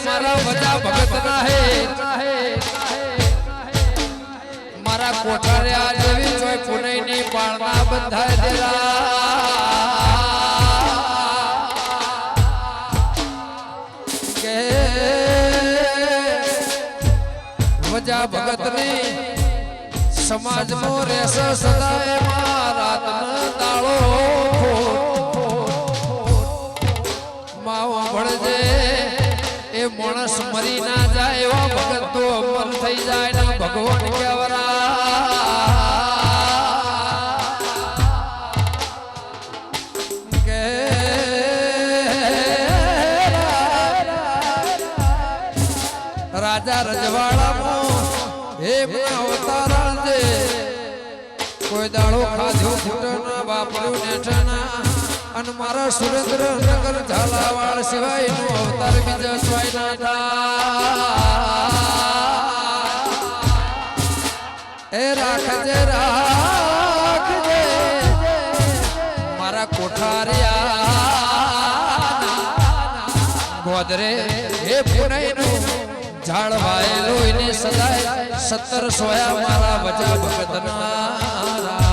મારા વજા ભગત ના હે મારા કોઠારિયા જેવી જોઈ પુનઈ ની પાળના બંધાય દેલા કે વજા ભગત ની સમાજ નો રેસ સદાય રાત દાળો માવો ભળજે એ માણસ મરી ના જાય એવા ભગત તો અમર થઈ જાય ને ભગવાન કેવરા કે રાજા રજવાડામાં એમના અવતારણ છે કોઈ દાડો ખાધ્યો ફૂટના બાપડ્યું નેઠના અને મારા સુરેન્દ્રનગર ઝાલાવાડ સિવાય નો અવતાર બીજા સ્વાય ના એ રાખજે રાખજે મારા કોઠારિયા ગોદરે હે પુનઈ નું ઝાડ વાયેલું એને સદાય 17 સોયા મારા વજા ભગતના